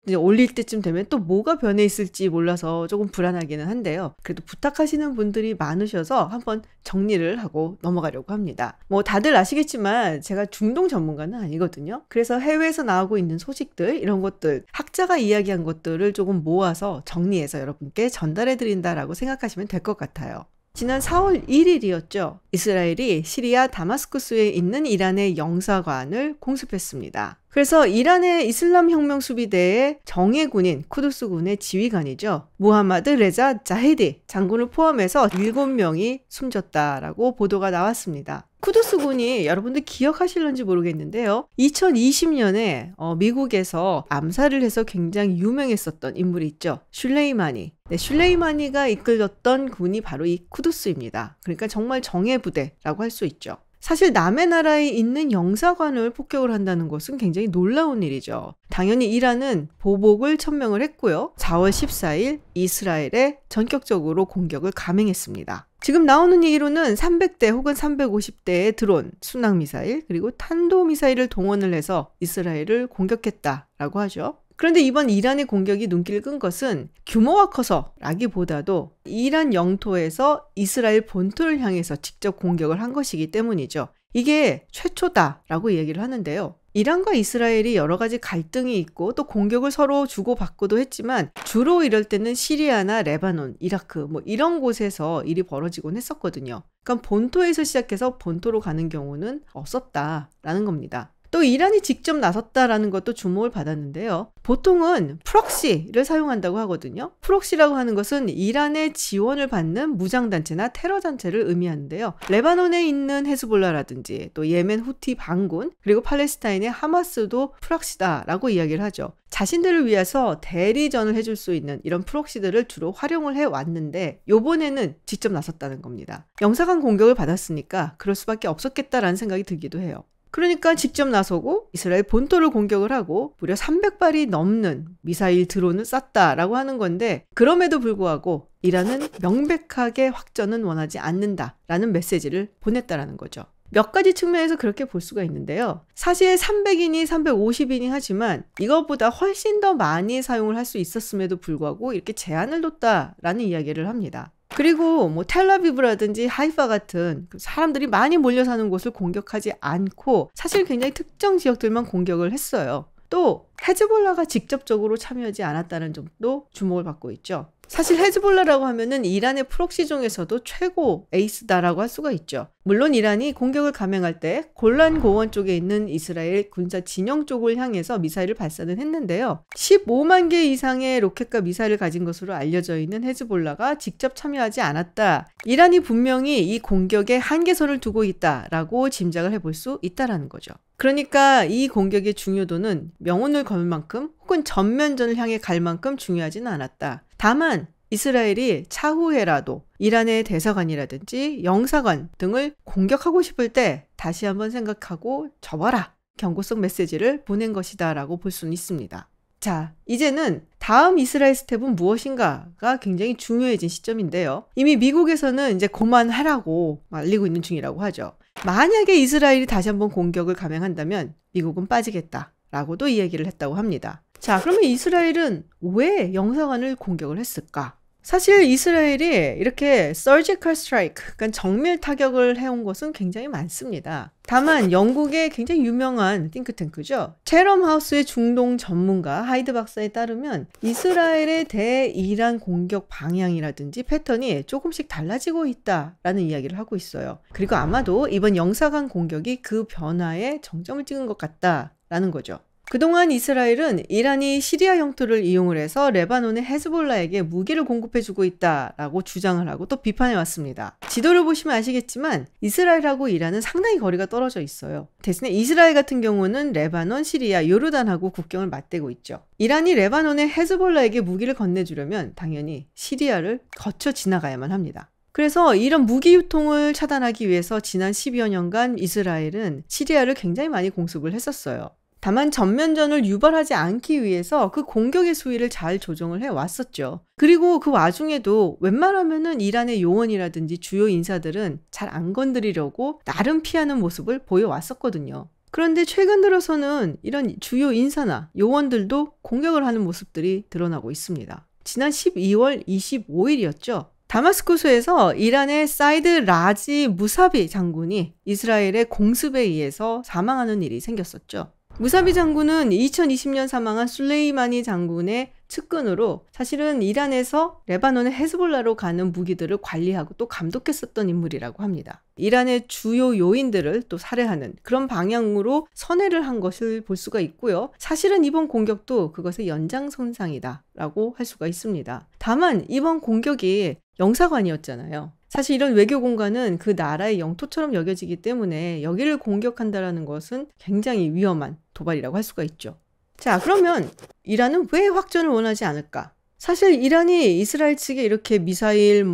이제 올릴 때쯤 되면 또 뭐가 변해 있을지 몰라서 조금 불안하기는 한데요. 그래도 부탁하시는 분들이 많으셔서 한번 정리를 하고 넘어가려고 합니다. 뭐 다들 아시겠지만 제가 중동 전문가는 아니거든요. 그래서 해외에서 나오고 있는 소식들, 이런 것들, 학자가 이야기한 것들을 조금 모아서 정리해서 여러분께 전달해 드린다라고 생각하시면 될 것 같아요. 지난 4월 1일이었죠. 이스라엘이 시리아 다마스쿠스에 있는 이란의 영사관을 공습했습니다. 그래서 이란의 이슬람 혁명 수비대의 정예군인 쿠두스군의 지휘관이죠. 무하마드 레자 자헤디 장군을 포함해서 7명이 숨졌다라고 보도가 나왔습니다. 쿠두스군이 여러분들 기억하실런지 모르겠는데요. 2020년에 미국에서 암살을 해서 굉장히 유명했었던 인물이 있죠. 슐레이마니. 네, 슐레이마니가 이끌었던 군이 바로 이 쿠두스입니다. 그러니까 정말 정예부대라고 할 수 있죠. 사실 남의 나라에 있는 영사관을 폭격을 한다는 것은 굉장히 놀라운 일이죠. 당연히 이란은 보복을 천명을 했고요. 4월 14일 이스라엘에 전격적으로 공격을 감행했습니다. 지금 나오는 얘기로는 300대 혹은 350대의 드론, 순항미사일, 그리고 탄도미사일을 동원을 해서 이스라엘을 공격했다라고 하죠. 그런데 이번 이란의 공격이 눈길을 끈 것은 규모가 커서라기보다도 이란 영토에서 이스라엘 본토를 향해서 직접 공격을 한 것이기 때문이죠. 이게 최초다라고 얘기를 하는데요. 이란과 이스라엘이 여러 가지 갈등이 있고 또 공격을 서로 주고받고도 했지만 주로 이럴 때는 시리아나 레바논, 이라크 뭐 이런 곳에서 일이 벌어지곤 했었거든요. 그러니까 본토에서 시작해서 본토로 가는 경우는 없었다라는 겁니다. 또 이란이 직접 나섰다라는 것도 주목을 받았는데요. 보통은 프록시를 사용한다고 하거든요. 프록시라고 하는 것은 이란의 지원을 받는 무장단체나 테러단체를 의미하는데요. 레바논에 있는 헤즈볼라라든지 또 예멘 후티 반군, 그리고 팔레스타인의 하마스도 프록시다라고 이야기를 하죠. 자신들을 위해서 대리전을 해줄 수 있는 이런 프록시들을 주로 활용을 해왔는데 요번에는 직접 나섰다는 겁니다. 영사관 공격을 받았으니까 그럴 수밖에 없었겠다라는 생각이 들기도 해요. 그러니까 직접 나서고 이스라엘 본토를 공격을 하고 무려 300발이 넘는 미사일 드론을 쐈다라고 하는 건데, 그럼에도 불구하고 이란은 명백하게 확전은 원하지 않는다라는 메시지를 보냈다라는 거죠. 몇 가지 측면에서 그렇게 볼 수가 있는데요. 사실 300이니 350이니 하지만 이것보다 훨씬 더 많이 사용을 할 수 있었음에도 불구하고 이렇게 제한을 뒀다라는 이야기를 합니다. 그리고 뭐 텔아비브라든지 하이파 같은 사람들이 많이 몰려 사는 곳을 공격하지 않고 사실 굉장히 특정 지역들만 공격을 했어요. 또 헤즈볼라가 직접적으로 참여하지 않았다는 점도 주목을 받고 있죠. 사실 헤즈볼라라고 하면은 이란의 프록시 중에서도 최고 에이스다라고 할 수가 있죠. 물론 이란이 공격을 감행할 때 골란 고원 쪽에 있는 이스라엘 군사 진영 쪽을 향해서 미사일을 발사는 했는데요. 15만 개 이상의 로켓과 미사일을 가진 것으로 알려져 있는 헤즈볼라가 직접 참여하지 않았다. 이란이 분명히 이 공격에 한계선을 두고 있다라고 짐작을 해볼 수 있다라는 거죠. 그러니까 이 공격의 중요도는 명운을 걸 만큼 혹은 전면전을 향해 갈 만큼 중요하지는 않았다. 다만 이스라엘이 차후에라도 이란의 대사관이라든지 영사관 등을 공격하고 싶을 때 다시 한번 생각하고 접어라, 경고성 메시지를 보낸 것이다 라고 볼 수는 있습니다. 자, 이제는 다음 이스라엘 스텝은 무엇인가가 굉장히 중요해진 시점인데요. 이미 미국에서는 이제 그만하라고 알리고 있는 중이라고 하죠. 만약에 이스라엘이 다시 한번 공격을 감행한다면 미국은 빠지겠다라고도 이 얘기를 했다고 합니다. 자, 그러면 이스라엘은 왜 영사관을 공격을 했을까? 사실 이스라엘이 이렇게 서지컬 스트라이크, 그러니까 정밀 타격을 해온 것은 굉장히 많습니다. 다만 영국의 굉장히 유명한 띵크탱크죠. 체럼 하우스의 중동 전문가 하이드 박사에 따르면 이스라엘의 대이란 공격 방향이라든지 패턴이 조금씩 달라지고 있다라는 이야기를 하고 있어요. 그리고 아마도 이번 영사관 공격이 그 변화에 정점을 찍은 것 같다라는 거죠. 그동안 이스라엘은 이란이 시리아 영토를 이용을 해서 레바논의 헤즈볼라에게 무기를 공급해주고 있다라고 주장을 하고 또 비판해왔습니다. 지도를 보시면 아시겠지만 이스라엘하고 이란은 상당히 거리가 떨어져 있어요. 대신에 이스라엘 같은 경우는 레바논, 시리아, 요르단하고 국경을 맞대고 있죠. 이란이 레바논의 헤즈볼라에게 무기를 건네주려면 당연히 시리아를 거쳐 지나가야만 합니다. 그래서 이런 무기 유통을 차단하기 위해서 지난 10여 년간 이스라엘은 시리아를 굉장히 많이 공습을 했었어요. 다만 전면전을 유발하지 않기 위해서 그 공격의 수위를 잘 조정을 해왔었죠. 그리고 그 와중에도 웬만하면은 이란의 요원이라든지 주요 인사들은 잘 안 건드리려고 나름 피하는 모습을 보여왔었거든요. 그런데 최근 들어서는 이런 주요 인사나 요원들도 공격을 하는 모습들이 드러나고 있습니다. 지난 12월 25일이었죠. 다마스쿠스에서 이란의 사이드 라지 무사비 장군이 이스라엘의 공습에 의해서 사망하는 일이 생겼었죠. 무사비 장군은 2020년 사망한 술레이마니 장군의 측근으로 사실은 이란에서 레바논의 헤즈볼라로 가는 무기들을 관리하고 또 감독했었던 인물이라고 합니다. 이란의 주요 요인들을 또 살해하는 그런 방향으로 선회를 한 것을 볼 수가 있고요. 사실은 이번 공격도 그것의 연장선상이다라고 할 수가 있습니다. 다만 이번 공격이 영사관이었잖아요. 사실 이런 외교 공간은 그 나라의 영토처럼 여겨지기 때문에 여기를 공격한다는 것은 굉장히 위험한 도발이라고 할 수가 있죠. 자, 그러면 이란은 왜 확전을 원하지 않을까? 사실 이란이 이스라엘 측에 이렇게 미사일,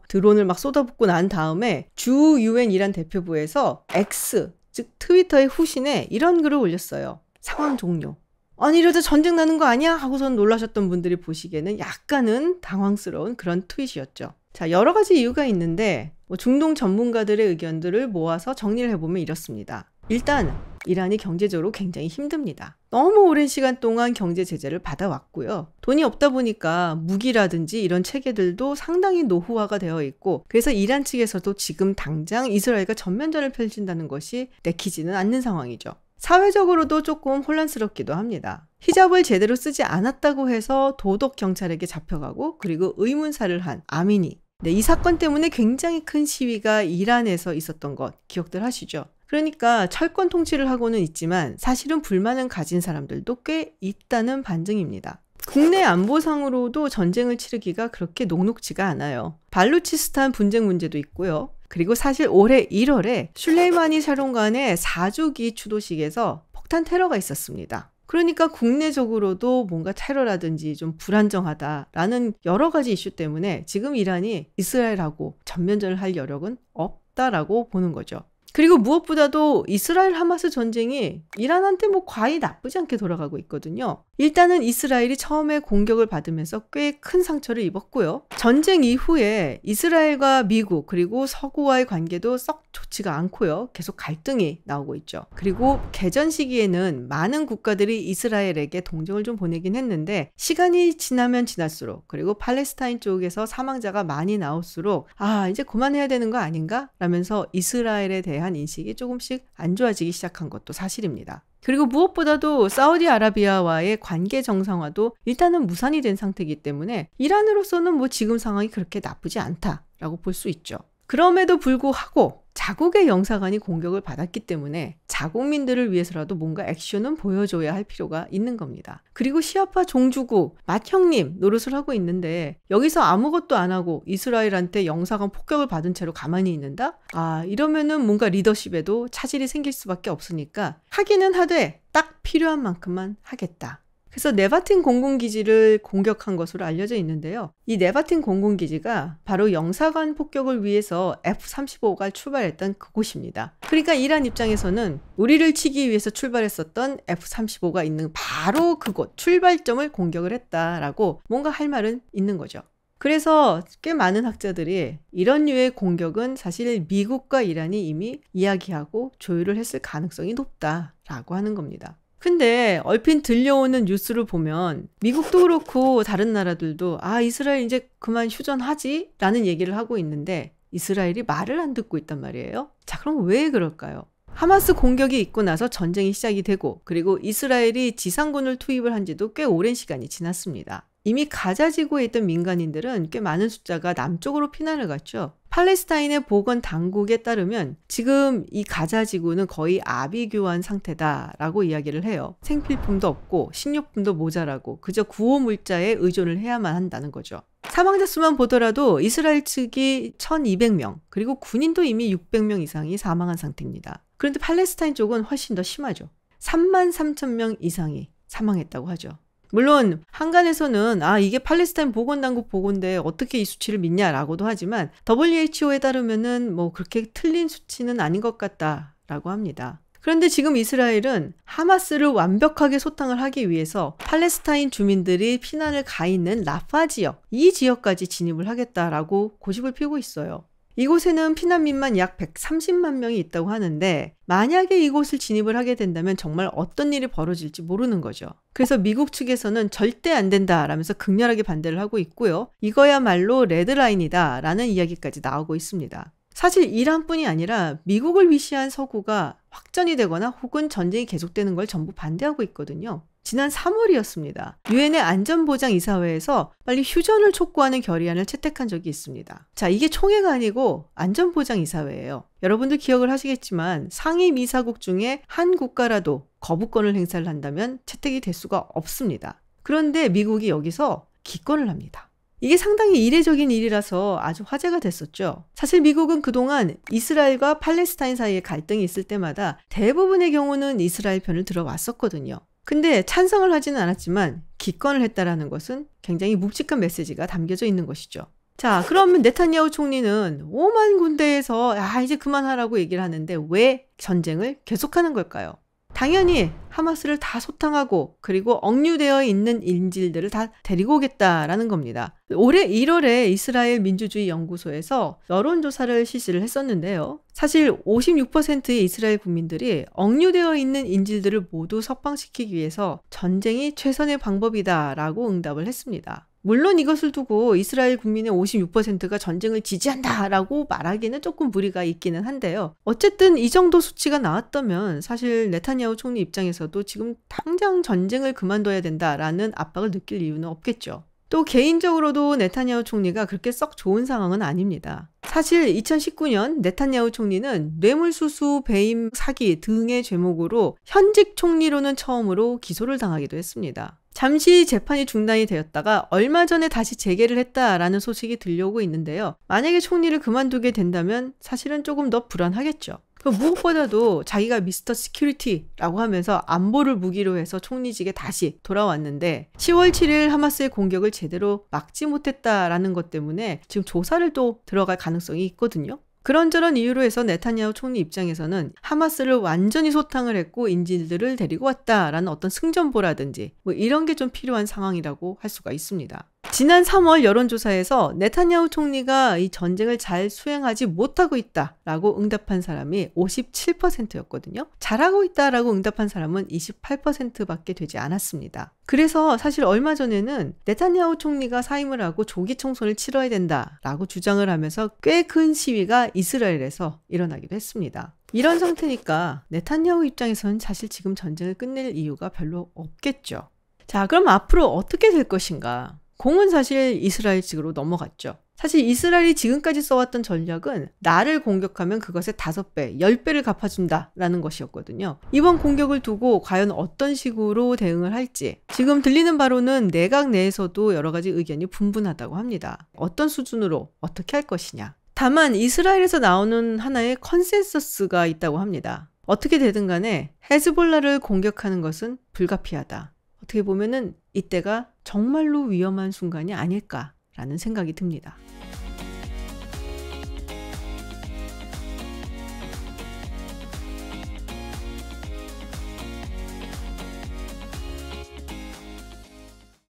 드론을 막 쏟아붓고 난 다음에 주 UN 이란 대표부에서 X, 즉 트위터의 후신에 이런 글을 올렸어요. 상황 종료. 아니 이러다 전쟁 나는 거 아니야? 하고선 놀라셨던 분들이 보시기에는 약간은 당황스러운 그런 트윗이었죠. 자, 여러 가지 이유가 있는데 중동 전문가들의 의견들을 모아서 정리를 해보면 이렇습니다. 일단 이란이 경제적으로 굉장히 힘듭니다. 너무 오랜 시간 동안 경제 제재를 받아왔고요. 돈이 없다 보니까 무기라든지 이런 체계들도 상당히 노후화가 되어 있고, 그래서 이란 측에서도 지금 당장 이스라엘과 전면전을 펼친다는 것이 내키지는 않는 상황이죠. 사회적으로도 조금 혼란스럽기도 합니다. 히잡을 제대로 쓰지 않았다고 해서 도덕 경찰에게 잡혀가고, 그리고 의문사를 한 아미니. 네, 이 사건 때문에 굉장히 큰 시위가 이란에서 있었던 것 기억들 하시죠? 그러니까 철권 통치를 하고는 있지만 사실은 불만을 가진 사람들도 꽤 있다는 반증입니다. 국내 안보상으로도 전쟁을 치르기가 그렇게 녹록지가 않아요. 발루치스탄 분쟁 문제도 있고요. 그리고 사실 올해 1월에 슐레이마니 샤론관의 4주기 추도식에서 폭탄 테러가 있었습니다. 그러니까 국내적으로도 뭔가 테러라든지 좀 불안정하다라는 여러 가지 이슈 때문에 지금 이란이 이스라엘하고 전면전을 할 여력은 없다라고 보는 거죠. 그리고 무엇보다도 이스라엘 하마스 전쟁이 이란한테 과히 나쁘지 않게 돌아가고 있거든요. 일단은 이스라엘이 처음에 공격을 받으면서 꽤 큰 상처를 입었고요. 전쟁 이후에 이스라엘과 미국 그리고 서구와의 관계도 썩 좋지가 않고요. 계속 갈등이 나오고 있죠. 그리고 개전 시기에는 많은 국가들이 이스라엘에게 동정을 좀 보내긴 했는데 시간이 지나면 지날수록, 그리고 팔레스타인 쪽에서 사망자가 많이 나올수록 이제 그만해야 되는 거 아닌가? 라면서 이스라엘에 대한 인식이 조금씩 안 좋아지기 시작한 것도 사실입니다. 그리고 무엇보다도 사우디아라비아와의 관계 정상화도 일단은 무산이 된 상태이기 때문에 이란으로서는 지금 상황이 그렇게 나쁘지 않다라고 볼 수 있죠. 그럼에도 불구하고 자국의 영사관이 공격을 받았기 때문에 자국민들을 위해서라도 뭔가 액션은 보여줘야 할 필요가 있는 겁니다. 그리고 시아파 종주국 맏형님 노릇을 하고 있는데 여기서 아무것도 안 하고 이스라엘한테 영사관 폭격을 받은 채로 가만히 있는다? 이러면은 뭔가 리더십에도 차질이 생길 수밖에 없으니까 하기는 하되 딱 필요한 만큼만 하겠다. 그래서 네바틴 공군기지를 공격한 것으로 알려져 있는데요. 이 네바틴 공군기지가 바로 영사관 폭격을 위해서 F-35가 출발했던 그곳입니다. 그러니까 이란 입장에서는 우리를 치기 위해서 출발했었던 F-35가 있는 바로 그곳 출발점을 공격을 했다라고 뭔가 할 말은 있는 거죠. 그래서 꽤 많은 학자들이 이런 류의 공격은 사실 미국과 이란이 이미 이야기하고 조율을 했을 가능성이 높다라고 하는 겁니다. 근데 얼핏 들려오는 뉴스를 보면 미국도 그렇고 다른 나라들도 이스라엘 이제 그만 휴전하지? 라는 얘기를 하고 있는데 이스라엘이 말을 안 듣고 있단 말이에요. 자, 그럼 왜 그럴까요? 하마스 공격이 있고 나서 전쟁이 시작이 되고, 그리고 이스라엘이 지상군을 투입을 한 지도 꽤 오랜 시간이 지났습니다. 이미 가자 지구에 있던 민간인들은 꽤 많은 숫자가 남쪽으로 피난을 갔죠. 팔레스타인의 보건 당국에 따르면 지금 이 가자 지구는 거의 아비규환 상태다라고 이야기를 해요. 생필품도 없고 식료품도 모자라고 그저 구호물자에 의존을 해야만 한다는 거죠. 사망자 수만 보더라도 이스라엘 측이 1200명, 그리고 군인도 이미 600명 이상이 사망한 상태입니다. 그런데 팔레스타인 쪽은 훨씬 더 심하죠. 33,000명 이상이 사망했다고 하죠. 물론 한간에서는 이게 팔레스타인 보건당국 보고인데 어떻게 이 수치를 믿냐라고도 하지만 WHO에 따르면은 그렇게 틀린 수치는 아닌 것 같다라고 합니다. 그런데 지금 이스라엘은 하마스를 완벽하게 소탕을 하기 위해서 팔레스타인 주민들이 피난을 가 있는 라파 지역, 이 지역까지 진입을 하겠다라고 고집을 피우고 있어요. 이곳에는 피난민만 약 130만 명이 있다고 하는데 만약에 이곳을 진입을 하게 된다면 정말 어떤 일이 벌어질지 모르는 거죠. 그래서 미국 측에서는 절대 안 된다라면서 극렬하게 반대를 하고 있고요. 이거야말로 레드라인이다 라는 이야기까지 나오고 있습니다. 사실 이란뿐이 아니라 미국을 위시한 서구가 확전이 되거나 혹은 전쟁이 계속되는 걸 전부 반대하고 있거든요. 지난 3월이었습니다. 유엔의 안전보장이사회에서 빨리 휴전을 촉구하는 결의안을 채택한 적이 있습니다. 자, 이게 총회가 아니고 안전보장이사회예요. 여러분들 기억을 하시겠지만 상임이사국 중에 한 국가라도 거부권을 행사를 한다면 채택이 될 수가 없습니다. 그런데 미국이 여기서 기권을 합니다. 이게 상당히 이례적인 일이라서 아주 화제가 됐었죠. 사실 미국은 그동안 이스라엘과 팔레스타인 사이에 갈등이 있을 때마다 대부분의 경우는 이스라엘 편을 들어왔었거든요. 근데 찬성을 하지는 않았지만 기권을 했다라는 것은 굉장히 묵직한 메시지가 담겨져 있는 것이죠. 자, 그러면 네타냐후 총리는 5만 군데에서 이제 그만하라고 얘기를 하는데 왜 전쟁을 계속하는 걸까요? 당연히 하마스를 다 소탕하고 그리고 억류되어 있는 인질들을 다 데리고 오겠다라는 겁니다. 올해 1월에 이스라엘 민주주의 연구소에서 여론조사를 실시를 했었는데요. 사실 56%의 이스라엘 국민들이 억류되어 있는 인질들을 모두 석방시키기 위해서 전쟁이 최선의 방법이다라고 응답을 했습니다. 물론 이것을 두고 이스라엘 국민의 56%가 전쟁을 지지한다라고 말하기는 조금 무리가 있기는 한데요. 어쨌든 이 정도 수치가 나왔다면 사실 네타냐후 총리 입장에서도 지금 당장 전쟁을 그만둬야 된다라는 압박을 느낄 이유는 없겠죠. 또 개인적으로도 네타냐후 총리가 그렇게 썩 좋은 상황은 아닙니다. 사실 2019년 네타냐후 총리는 뇌물수수, 배임, 사기 등의 죄목으로 현직 총리로는 처음으로 기소를 당하기도 했습니다. 잠시 재판이 중단이 되었다가 얼마 전에 다시 재개를 했다라는 소식이 들려오고 있는데요. 만약에 총리를 그만두게 된다면 사실은 조금 더 불안하겠죠. 무엇보다도 자기가 미스터 시큐리티라고 하면서 안보를 무기로 해서 총리직에 다시 돌아왔는데 10월 7일 하마스의 공격을 제대로 막지 못했다라는 것 때문에 지금 조사를 또 들어갈 가능성이 있거든요. 그런저런 이유로 해서 네타냐후 총리 입장에서는 하마스를 완전히 소탕을 했고 인질들을 데리고 왔다라는 어떤 승전보라든지 이런 게 좀 필요한 상황이라고 할 수가 있습니다. 지난 3월 여론조사에서 네타냐후 총리가 이 전쟁을 잘 수행하지 못하고 있다라고 응답한 사람이 57%였거든요. 잘하고 있다라고 응답한 사람은 28%밖에 되지 않았습니다. 그래서 사실 얼마 전에는 네타냐후 총리가 사임을 하고 조기 총선을 치러야 된다라고 주장을 하면서 꽤 큰 시위가 이스라엘에서 일어나기도 했습니다. 이런 상태니까 네타냐후 입장에서는 사실 지금 전쟁을 끝낼 이유가 별로 없겠죠. 자, 그럼 앞으로 어떻게 될 것인가? 공은 사실 이스라엘 측으로 넘어갔죠. 사실 이스라엘이 지금까지 써왔던 전략은 나를 공격하면 그것의 5배, 10배를 갚아준다라는 것이었거든요. 이번 공격을 두고 과연 어떤 식으로 대응을 할지 지금 들리는 바로는 내각 내에서도 여러 가지 의견이 분분하다고 합니다. 어떤 수준으로 어떻게 할 것이냐. 다만 이스라엘에서 나오는 하나의 컨센서스가 있다고 합니다. 어떻게 되든 간에 헤즈볼라를 공격하는 것은 불가피하다. 어떻게 보면은 이때가 정말로 위험한 순간이 아닐까라는 생각이 듭니다.